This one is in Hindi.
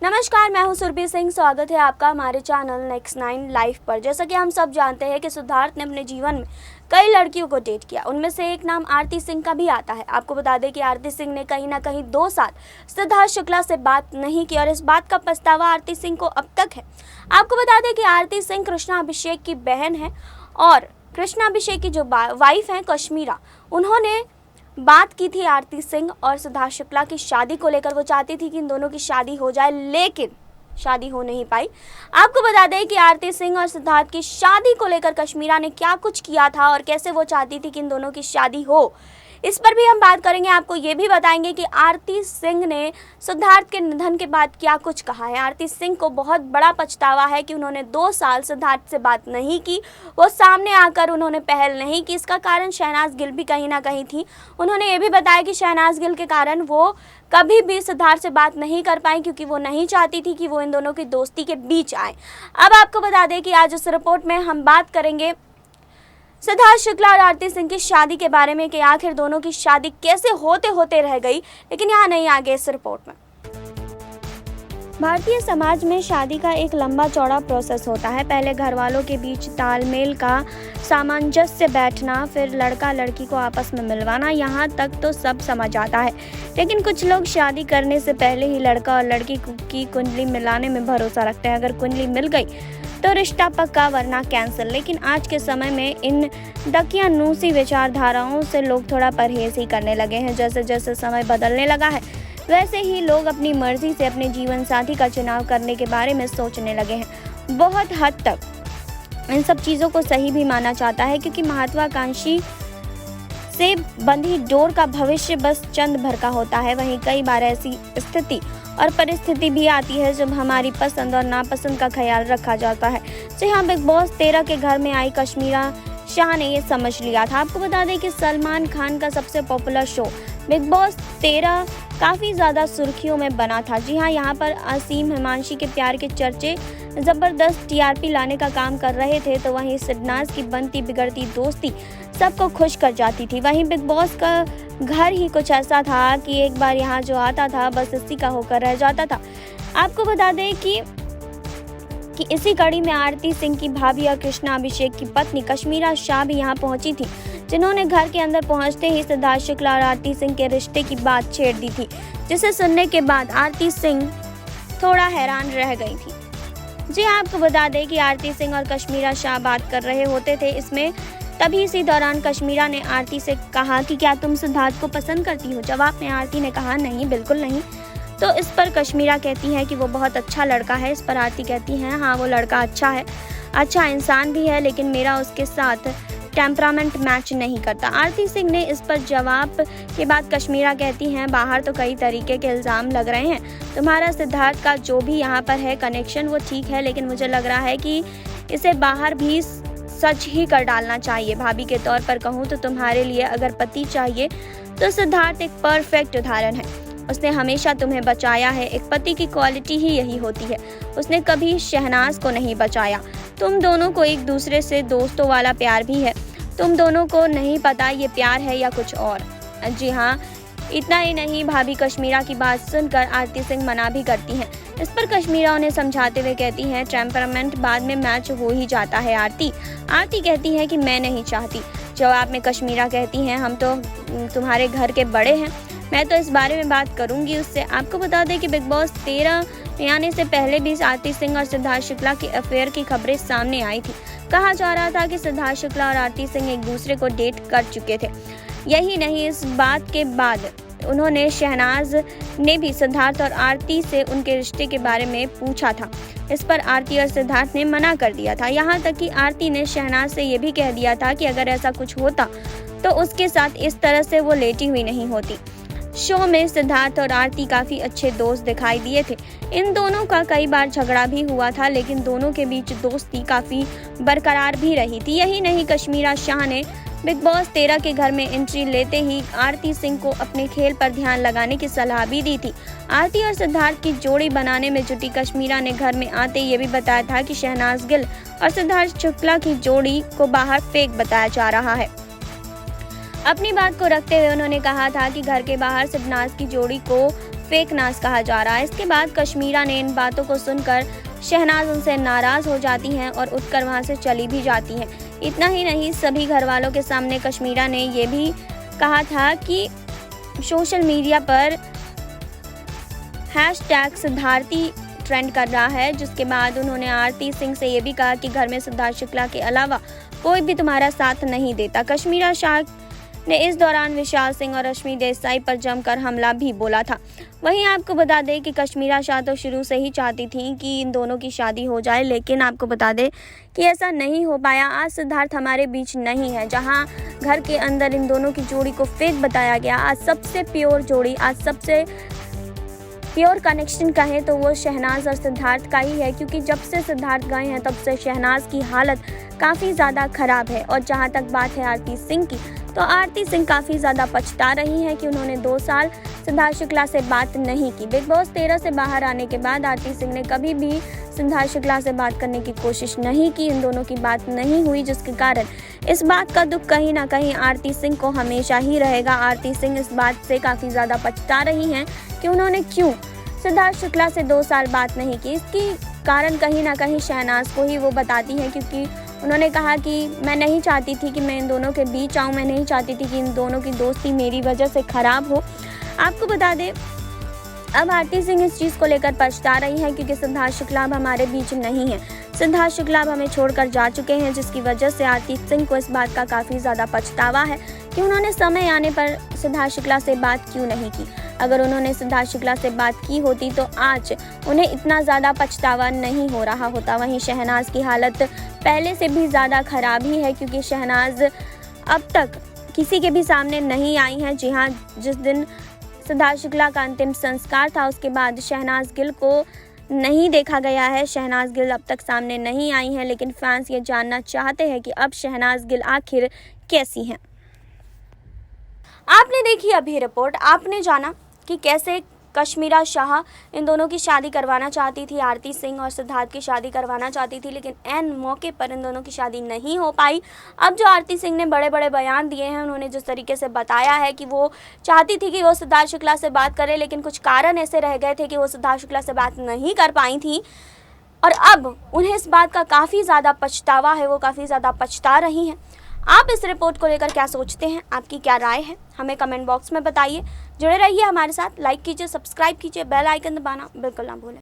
नमस्कार, मैं हूं सुरभि सिंह। स्वागत है आपका हमारे चैनल नेक्स्ट 9 लाइव पर। जैसा कि हम सब जानते हैं कि सिद्धार्थ ने अपने जीवन में कई लड़कियों को डेट किया। उनमें से एक नाम आरती सिंह का भी आता है। आपको बता दें कि आरती सिंह ने कहीं ना कहीं 2 साल सिद्धार्थ शुक्ला से बात नहीं की और इस बात का पछतावा आरती सिंह को अब तक है। आपको बता दें कि आरती सिंह कृष्णा अभिषेक की बहन है और कृष्णा अभिषेक की जो वाइफ है कश्मीरा, उन्होंने बात की थी आरती सिंह और सिद्धार्थ शुक्ला की शादी को लेकर। वो चाहती थी कि इन दोनों की शादी हो जाए, लेकिन शादी हो नहीं पाई। आपको बता दें कि आरती सिंह और सिद्धार्थ की शादी को लेकर कश्मीरा ने क्या कुछ किया था और कैसे वो चाहती थी कि इन दोनों की शादी हो, इस पर भी हम बात करेंगे। आपको ये भी बताएंगे कि आरती सिंह ने सिद्धार्थ के निधन के बाद क्या कुछ कहा है। आरती सिंह को बहुत बड़ा पछतावा है कि उन्होंने 2 साल सिद्धार्थ से बात नहीं की, वो सामने आकर उन्होंने पहल नहीं की। इसका कारण शहनाज गिल भी कहीं ना कहीं थी। उन्होंने ये भी बताया कि शहनाज गिल के कारण वो कभी भी सिद्धार्थ से बात नहीं कर पाई, क्योंकि वो नहीं चाहती थी कि वो इन दोनों की दोस्ती के बीच आए। अब आपको बता दें कि आज इस रिपोर्ट में हम बात करेंगे सिद्धार्थ शुक्ला और आरती सिंह की शादी के बारे में कि आखिर दोनों की शादी कैसे होते होते रह गई, लेकिन यहाँ नहीं, आगे इस रिपोर्ट में। भारतीय समाज में शादी का एक लंबा चौड़ा प्रोसेस होता है। पहले घर वालों के बीच तालमेल का सामंजस्य बैठना, फिर लड़का लड़की को आपस में मिलवाना, यहाँ तक तो सब समझ आता है। लेकिन कुछ लोग शादी करने से पहले ही लड़का और लड़की की कुंडली मिलाने में भरोसा रखते हैं। अगर कुंडली मिल गई तो रिश्ता पक्का, वरना कैंसिल। लेकिन आज के समय में इन दकियानूसी विचारधाराओं से लोग थोड़ा परहेज ही करने लगे हैं। जैसे जैसे समय बदलने लगा है, वैसे ही लोग अपनी मर्जी से अपने जीवन साथी का चुनाव करने के बारे में सोचने लगे हैं। बहुत हद तक इन सब चीज़ों को सही भी माना जाता है, क्योंकि महत्वाकांक्षी से बंधी डोर का भविष्य बस चंद भर का होता है। वहीं कई बार ऐसी स्थिति और परिस्थिति भी आती है जब हमारी पसंद और नापसंद का ख्याल रखा जाता है। जी हाँ, बिग बॉस 13 के घर में आई कश्मीरा शाह ने ये समझ लिया था। आपको बता दें कि सलमान खान का सबसे पॉपुलर शो बिग बॉस 13 काफ़ी ज़्यादा सुर्खियों में बना था। जी हाँ, यहाँ पर असीम हिमांशी के प्यार के चर्चे ज़बरदस्त टीआरपी लाने का काम कर रहे थे, तो वहीं सिडनाज की बनती बिगड़ती दोस्ती सबको खुश कर जाती थी। वहीं बिग बॉस का घर ही कुछ ऐसा था कि एक बार यहाँ जो आता था बस इसी का होकर रह जाता था। आपको बता दें कि इसी कड़ी में आरती सिंह की भाभी और कृष्णा अभिषेक की पत्नी कश्मीरा शाह भी यहाँ पहुंची थी, जिन्होंने घर के अंदर पहुंचते ही सिद्धार्थ शुक्ला और आरती सिंह के रिश्ते की बात छेड़ दी थी, जिसे सुनने के बाद आरती सिंह थोड़ा हैरान रह गई थी। जी आपको बता दें कि आरती सिंह और कश्मीरा शाह बात कर रहे होते थे। इसमें तभी इसी दौरान कश्मीरा ने आरती से कहा कि क्या तुम सिद्धार्थ को पसंद करती हो। जवाब में आरती ने कहा नहीं, बिल्कुल नहीं। तो इस पर कश्मीरा कहती है कि वो बहुत अच्छा लड़का है। इस पर आरती कहती है हाँ, वो लड़का अच्छा है, अच्छा इंसान भी है, लेकिन मेरा उसके साथ टेम्परामेंट मैच नहीं करता। आरती सिंह ने इस पर जवाब के बाद कश्मीरा कहती हैं बाहर तो कई तरीके के इल्ज़ाम लग रहे हैं, तुम्हारा सिद्धार्थ का जो भी यहाँ पर है कनेक्शन वो ठीक है, लेकिन मुझे लग रहा है कि इसे बाहर भी सच ही कर डालना चाहिए। भाभी के तौर पर कहूँ तो तुम्हारे लिए अगर पति चाहिए तो सिद्धार्थ एक परफेक्ट उदाहरण है। उसने हमेशा तुम्हें बचाया है। एक पति की क्वालिटी ही यही होती है। उसने कभी शहनाज को नहीं बचाया। तुम दोनों को एक दूसरे से दोस्तों वाला प्यार भी है। तुम दोनों को नहीं पता ये प्यार है या कुछ और। जी हाँ, इतना ही नहीं, भाभी कश्मीरा की बात सुनकर आरती सिंह मना भी करती हैं। इस पर कश्मीरा उन्हें समझाते हुए कहती हैं टेम्परामेंट बाद में मैच हो ही जाता है आरती कहती है कि मैं नहीं चाहती। जवाब में कश्मीरा कहती हैं हम तो तुम्हारे घर के बड़े हैं, मैं तो इस बारे में बात करूंगी उससे। आपको बता दें कि बिग बॉस 13 में आने से पहले भी आरती सिंह और सिद्धार्थ शुक्ला के अफेयर की खबरें सामने आई थी। कहा जा रहा था कि सिद्धार्थ शुक्ला और आरती सिंह एक दूसरे को डेट कर चुके थे। यही नहीं, इस बात के बाद उन्होंने शहनाज ने भी सिद्धार्थ और आरती से उनके रिश्ते के बारे में पूछा था। इस पर आरती और सिद्धार्थ ने मना कर दिया था। यहाँ तक कि आरती ने शहनाज से ये भी कह दिया था कि अगर ऐसा कुछ होता तो उसके साथ इस तरह से वो लेटी हुई नहीं होती। शो में सिद्धार्थ और आरती काफ़ी अच्छे दोस्त दिखाई दिए थे। इन दोनों का कई बार झगड़ा भी हुआ था, लेकिन दोनों के बीच दोस्ती काफ़ी बरकरार भी रही थी। यही नहीं, कश्मीरा शाह ने बिग बॉस 13 के घर में एंट्री लेते ही आरती सिंह को अपने खेल पर ध्यान लगाने की सलाह भी दी थी। आरती और सिद्धार्थ की जोड़ी बनाने में जुटी कश्मीरा ने घर में आते ये भी बताया था कि शहनाज गिल और सिद्धार्थ शुक्ला की जोड़ी को बाहर फेक बताया जा रहा है। अपनी बात को रखते हुए उन्होंने कहा था कि घर के बाहर सिडनाज की जोड़ी को फेक नाज कहा जा रहा है। इसके बाद कश्मीरा ने इन बातों को सुनकर शहनाज उनसे नाराज़ हो जाती हैं और उठकर वहां से चली भी जाती हैं। इतना ही नहीं, सभी घर वालों के सामने कश्मीरा ने ये भी कहा था कि सोशल मीडिया पर हैशटैग सिद्धार्थी ट्रेंड कर रहा है, जिसके बाद उन्होंने आरती सिंह से ये भी कहा कि घर में सिद्धार्थ शुक्ला के अलावा कोई भी तुम्हारा साथ नहीं देता। कश्मीरा शाह ने इस दौरान विशाल सिंह और रश्मि देसाई पर जमकर हमला भी बोला था। वहीं आपको बता दें कि कश्मीरा शाह तो शुरू से ही चाहती थी कि इन दोनों की शादी हो जाए, लेकिन आपको बता दें कि ऐसा नहीं हो पाया। आज सिद्धार्थ हमारे बीच नहीं है। जहां घर के अंदर इन दोनों की जोड़ी को फेक बताया गया, आज सबसे प्योर जोड़ी, आज सबसे प्योर कनेक्शन कहें तो वो शहनाज और सिद्धार्थ का ही है, क्योंकि जब से सिद्धार्थ गए हैं तब से शहनाज की हालत काफ़ी ज़्यादा ख़राब है। और जहां तक बात है आरती सिंह की, तो आरती सिंह काफ़ी ज़्यादा पछता रही हैं कि उन्होंने 2 साल सिद्धार्थ शुक्ला से बात नहीं की। बिग बॉस 13 से बाहर आने के बाद आरती सिंह ने कभी भी सिद्धार्थ शुक्ला से बात करने की कोशिश नहीं की। इन दोनों की बात नहीं हुई, जिसके कारण इस बात का दुख कहीं ना कहीं आरती सिंह को हमेशा ही रहेगा। आरती सिंह इस बात से काफ़ी ज़्यादा पछता रही हैं कि उन्होंने क्यों सिद्धार्थ शुक्ला से 2 साल बात नहीं की। इसकी कारण कहीं ना कहीं शहनाज को ही वो बताती हैं, क्योंकि उन्होंने कहा कि मैं नहीं चाहती थी कि मैं इन दोनों के बीच आऊँ, मैं नहीं चाहती थी कि इन दोनों की दोस्ती मेरी वजह से ख़राब हो। आपको बता दें, अब आरती सिंह इस चीज़ को लेकर पछता रही है, क्योंकि सिद्धार्थ शुक्ला अब हमारे बीच नहीं है। सिद्धार्थ शुक्ला अब हमें छोड़कर जा चुके हैं, जिसकी वजह से आरती सिंह को इस बात का काफ़ी ज़्यादा पछतावा है कि उन्होंने समय आने पर सिद्धार्थ शुक्ला से बात क्यों नहीं की। अगर उन्होंने सिद्धार्थ शुक्ला से बात की होती तो आज उन्हें इतना ज़्यादा पछतावा नहीं हो रहा होता। वहीं शहनाज की हालत पहले से भी ज़्यादा ख़राब ही है, क्योंकि शहनाज अब तक किसी के भी सामने नहीं आई हैं। जी हाँ, जिस दिन सिद्धार्थ शुक्ला का अंतिम संस्कार था, उसके बाद शहनाज गिल को नहीं देखा गया है। शहनाज गिल अब तक सामने नहीं आई हैं, लेकिन फैंस ये जानना चाहते हैं कि अब शहनाज गिल आखिर कैसी हैं। आपने देखी अभी रिपोर्ट, आपने जाना कि कैसे कश्मीरा शाह इन दोनों की शादी करवाना चाहती थी, आरती सिंह और सिद्धार्थ की शादी करवाना चाहती थी, लेकिन ऐन मौके पर इन दोनों की शादी नहीं हो पाई। अब जो आरती सिंह ने बड़े बड़े बयान दिए हैं, उन्होंने जिस तरीके से बताया है कि वो चाहती थी कि वो सिद्धार्थ शुक्ला से बात करे, लेकिन कुछ कारण ऐसे रह गए थे कि वो सिद्धार्थ शुक्ला से बात नहीं कर पाई थी, और अब उन्हें इस बात का काफ़ी ज़्यादा पछतावा है, वो काफ़ी ज़्यादा पछता रही हैं। आप इस रिपोर्ट को लेकर क्या सोचते हैं, आपकी क्या राय है, हमें कमेंट बॉक्स में बताइए। जुड़े रहिए हमारे साथ, लाइक कीजिए, सब्सक्राइब कीजिए, बेल आइकन दबाना बिल्कुल ना भूलें।